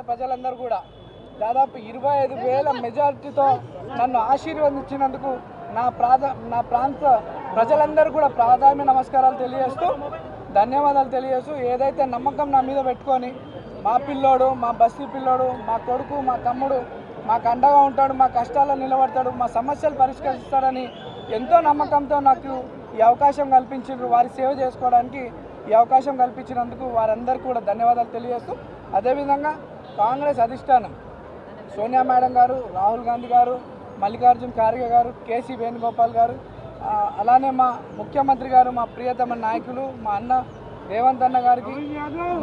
ప్రజలందరూ కూడా దాదాపు 25,000 మెజారిటీతో నన్ను ఆశీర్వదించినందుకు నా ప్రాంత ప్రజలందరూ కూడా ప్రాధాన్య నమస్కారాలు తెలియజేస్తూ ధన్యవాదాలు తెలియజేస్తూ ఏదైతే నమ్మకం నా మీద పెట్టుకొని మా పిల్లోడు మా బస్తీ పిల్లోడు మా కొడుకు మా తమ్ముడు మాకు అండగా ఉంటాడు మా కష్టాల్లో నిలబడతాడు మా సమస్యలు పరిష్కరిస్తాడని ఎంతో నమ్మకంతో నాకు ఈ అవకాశం కల్పించారు వారి సేవ చేసుకోవడానికి ఈ అవకాశం కల్పించినందుకు వారందరికీ కూడా ధన్యవాదాలు తెలియజేస్తూ అదేవిధంగా కాంగ్రెస్ అధిష్టానం సోనియా మేడం గారు రాహుల్ గాంధీ గారు మల్లికార్జున్ ఖార్గే గారు కేసీ వేణుగోపాల్ గారు అలానే మా ముఖ్యమంత్రి గారు మా ప్రియతమ నాయకులు మా అన్న రేవంత్ అన్న గారికి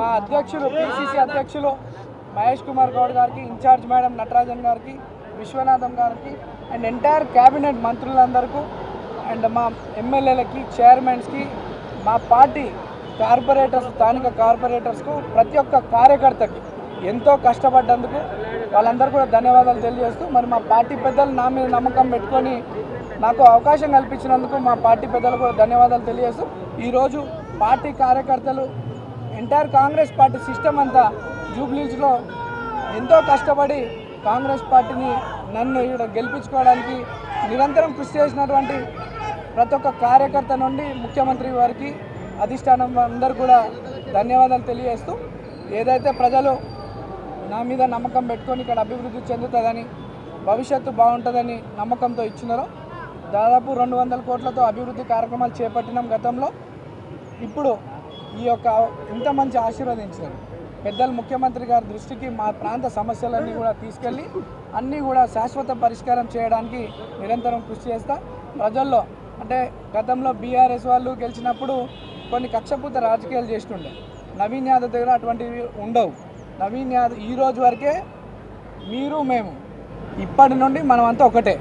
మా అధ్యక్షులు పిసిసి అధ్యక్షులు మహేష్ కుమార్ గౌడ్ గారికి ఇన్ఛార్జ్ మేడం నటరాజన్ గారికి విశ్వనాథం గారికి అండ్ ఎంటైర్ క్యాబినెట్ మంత్రులందరికీ అండ్ మా ఎమ్మెల్యేలకి చైర్మన్స్కి మా పార్టీ కార్పొరేటర్స్ స్థానిక కార్పొరేటర్స్కు ప్రతి ఒక్క కార్యకర్తకి ఎంతో కష్టపడ్డందుకు వాళ్ళందరూ కూడా ధన్యవాదాలు తెలియజేస్తూ మరి మా పార్టీ పెద్దలు నా మీద నమ్మకం పెట్టుకొని నాకు అవకాశం కల్పించినందుకు మా పార్టీ పెద్దలు కూడా ధన్యవాదాలు తెలియజేస్తూ ఈరోజు పార్టీ కార్యకర్తలు ఎంటైర్ కాంగ్రెస్ పార్టీ సిస్టమ్ అంతా జూబ్లీస్లో ఎంతో కష్టపడి కాంగ్రెస్ పార్టీని నన్ను ఇక్కడ గెలిపించుకోవడానికి నిరంతరం కృషి చేసినటువంటి ప్రతి ఒక్క కార్యకర్త నుండి ముఖ్యమంత్రి వారికి అధిష్టానం అందరూ కూడా ధన్యవాదాలు తెలియజేస్తూ ఏదైతే ప్రజలు నా మీద నమ్మకం పెట్టుకొని ఇక్కడ అభివృద్ధి చెందుతుందని భవిష్యత్తు బాగుంటుందని నమ్మకంతో ఇచ్చినారో దాదాపు 200 కోట్లతో అభివృద్ధి కార్యక్రమాలు చేపట్టినాం గతంలో ఇప్పుడు ఈ యొక్క ఇంత మంచి ఆశీర్వదించారు పెద్దలు ముఖ్యమంత్రి గారి దృష్టికి మా ప్రాంత సమస్యలన్నీ కూడా తీసుకెళ్ళి అన్నీ కూడా శాశ్వత పరిష్కారం చేయడానికి నిరంతరం కృషి చేస్తా ప్రజల్లో అంటే గతంలో బీఆర్ఎస్ వాళ్ళు గెలిచినప్పుడు కొన్ని కక్షపూత రాజకీయాలు చేస్తుండే నవీన్ యాదవ్ దగ్గర అటువంటివి ఉండవు నవీన్ యాదవ్ ఈ రోజు వరకే మీరు మేము ఇప్పటి నుండి మనమంతా ఒకటే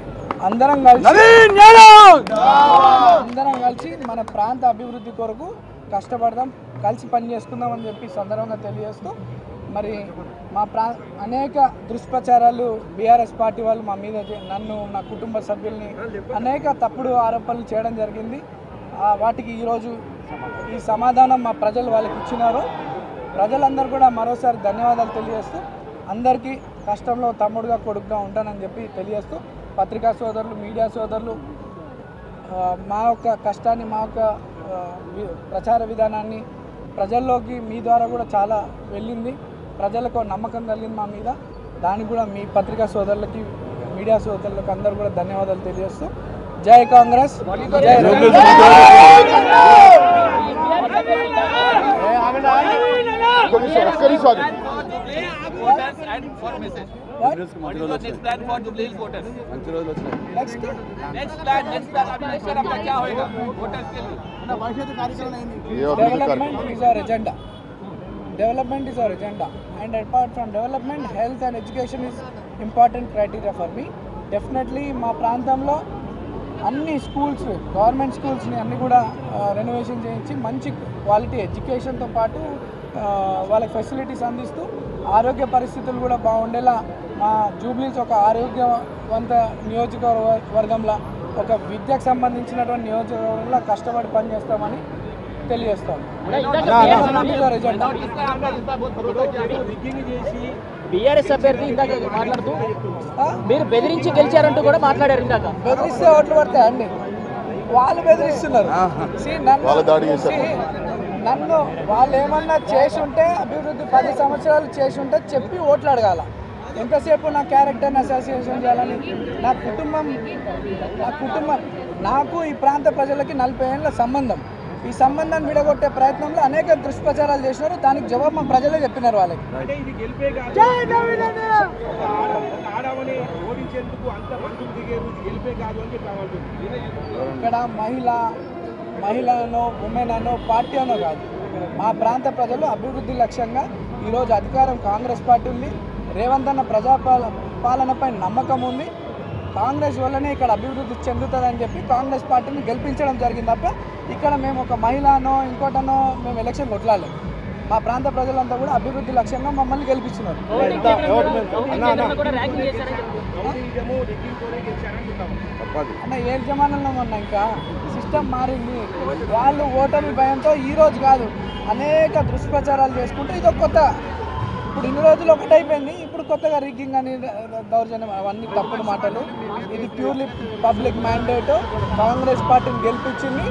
అందరం కలిసి మన ప్రాంత అభివృద్ధి కొరకు కష్టపడదాం కలిసి పనిచేసుకుందామని చెప్పి సందర్భంగా తెలియజేస్తూ మరి మా అనేక దుష్ప్రచారాలు బీఆర్ఎస్ పార్టీ వాళ్ళు మా మీద నన్ను నా కుటుంబ సభ్యుల్ని అనేక తప్పుడు ఆరోపణలు చేయడం జరిగింది వాటికి ఈరోజు ఈ సమాధానం మా ప్రజలు వాళ్ళకి ఇచ్చినారు ప్రజలందరూ కూడా మరోసారి ధన్యవాదాలు తెలియజేస్తూ అందరికీ కష్టంలో తమ్ముడుగా కొడుకుగా ఉంటానని చెప్పి తెలియజేస్తూ పత్రికా సోదరులు మీడియా సోదరులు మా యొక్క కష్టాన్ని మా యొక్క ప్రచార విధానాన్ని ప్రజల్లోకి మీ ద్వారా కూడా చాలా వెళ్ళింది ప్రజలకు నమ్మకం కలిగింది మా మీద దానికి కూడా మీ పత్రికా సోదరులకి మీడియా సోదరులకు అందరూ కూడా ధన్యవాదాలు తెలియజేస్తూ జై Congress Development is our agenda, and apart from development, health and education is important criteria for me. Definitely, మా ప్రాంతంలో అన్ని స్కూల్స్ గవర్నమెంట్ స్కూల్స్ని అన్నీ కూడా రెనోవేషన్ చేయించి మంచి క్వాలిటీ ఎడ్యుకేషన్తో పాటు వాళ్ళకి ఫెసిలిటీస్ అందిస్తూ ఆరోగ్య పరిస్థితులు కూడా బాగుండేలా మా జూబ్లీస్ ఒక ఆరోగ్యవంత నియోజకవర్గంలో ఒక విద్యకు సంబంధించినటువంటి నియోజకవర్గంలో కష్టపడి పనిచేస్తామని తెలియజేస్తాం బీఆర్ఎస్ అభ్యర్థి ఇందాక మాట్లాడుతూ మీరు బెదిరించి గెలిచారంటూ కూడా మాట్లాడారు ఇందాక బెదిరిస్తే ఓట్లు పడతాయి అండి వాళ్ళు బెదిరిస్తున్నారు నన్ను వాళ్ళు ఏమన్నా చేసి ఉంటే అభివృద్ధి 10 సంవత్సరాలు చేసి ఉంటే చెప్పి ఓట్లు అడగాల ఎంతసేపు నా క్యారెక్టర్ని అసోసియేషన్ చేయాలని నా కుటుంబం నాకు ఈ ప్రాంత ప్రజలకి 40 ఏళ్ళ సంబంధం ఈ సంబంధాన్ని విడగొట్టే ప్రయత్నంలో అనేక దుష్ప్రచారాలు చేసినారు దానికి జవాబు మా ప్రజలే చెప్పినారు వాళ్ళకి ఇక్కడ మహిళనో ఉమెన్ అనో పార్టీ అనో కాదు మా ప్రాంత ప్రజలు అభివృద్ధి లక్ష్యంగా ఈరోజు అధికారం కాంగ్రెస్ పార్టీ ఉంది రేవంత్ అన్న పాలనపై నమ్మకం ఉంది కాంగ్రెస్ వల్లనే ఇక్కడ అభివృద్ధి చెందుతుందని చెప్పి కాంగ్రెస్ పార్టీని గెలిపించడం జరిగింది తప్ప ఇక్కడ మేము ఒక మహిళనో ఇంకోటనో మేము ఎలక్షన్ కొట్లాడలేదు మా ప్రాంత ప్రజలంతా కూడా అభివృద్ధి లక్ష్యంగా మమ్మల్ని గెలిపించినారు అన్న ఏ జమానంలో ఉన్నా ఇంకా సిస్టమ్ మారింది వాళ్ళు ఓటమి భయంతో ఈరోజు కాదు అనేక దుష్ప్రచారాలు చేసుకుంటూ ఇది ఒక కొత్త ఇప్పుడు ఇన్ని రోజులు ఒకటైపోయింది. ఇప్పుడు కొత్తగా రిగ్గింగ్ అని దౌర్జన్యం అవన్నీ తప్పుడు మాటలు. ఇది ప్యూర్లీ పబ్లిక్ మ్యాండేట్. కాంగ్రెస్ పార్టీని గెలిపించింది,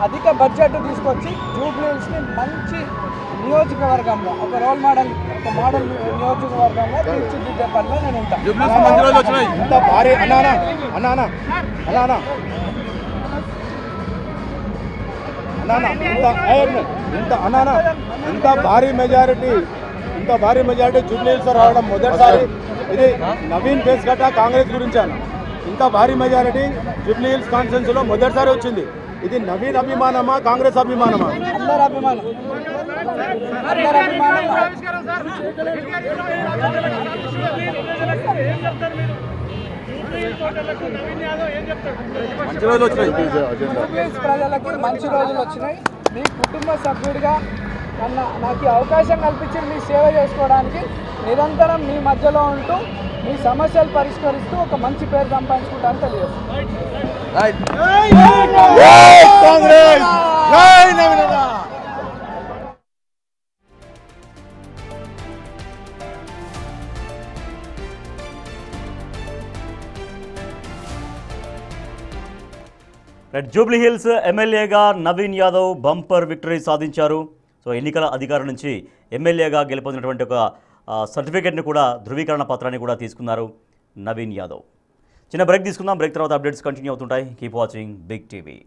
అధిక బడ్జెట్ తీసుకొచ్చి జూబ్లీ హిల్స్ని మంచి నియోజకవర్గంలో ఒక రోల్ మోడల్, ఒక మోడల్ నియోజకవర్గంగా తీర్చిదిద్దే పనిలో నేను ఉంటాను. ఇంత భారీ మెజారిటీ జూబ్లీ హిల్స్ రావడం మొదటిసారి. ఇది నవీన్ ఫేస్ గట్ట కాంగ్రెస్ గురించి అన్న. ఇంత భారీ మెజారిటీ జూబ్లీ హిల్స్ కాన్స్టిట్యున్సీలో మొదటిసారి వచ్చింది. ఇది నవీన్ అభిమానమా కాంగ్రెస్ అభిమానమా? అందరు అభిమానం, అందరు అభిమానం. మంచి రోజులు వచ్చినాయి ప్రజలకి, మంచి రోజులు వచ్చినాయి. మీ కుటుంబ సభ్యుడిగా నాకు ఈ అవకాశం కల్పించి మీ సేవ చేసుకోవడానికి నిరంతరం మీ మధ్యలో ఉంటూ మీ సమస్యలు పరిష్కరిస్తూ ఒక మంచి పేరు సంపాదించుకుంటానని తెలియజేస్తాను. జూబ్లీ హిల్స్ ఎమ్మెల్యేగా నవీన్ యాదవ్ బంపర్ విక్టరీ సాధించారు. సో ఎన్నికల అధికారి నుంచి ఎమ్మెల్యేగా గెలుపొందినటువంటి ఒక సర్టిఫికేట్ని కూడా, ధృవీకరణ పత్రాన్ని కూడా తీసుకున్నారు నవీన్ యాదవ్. చిన్న బ్రేక్ తీసుకుందాం. బ్రేక్ తర్వాత అప్డేట్స్ కంటిన్యూ అవుతుంటాయి. Keep watching Big TV.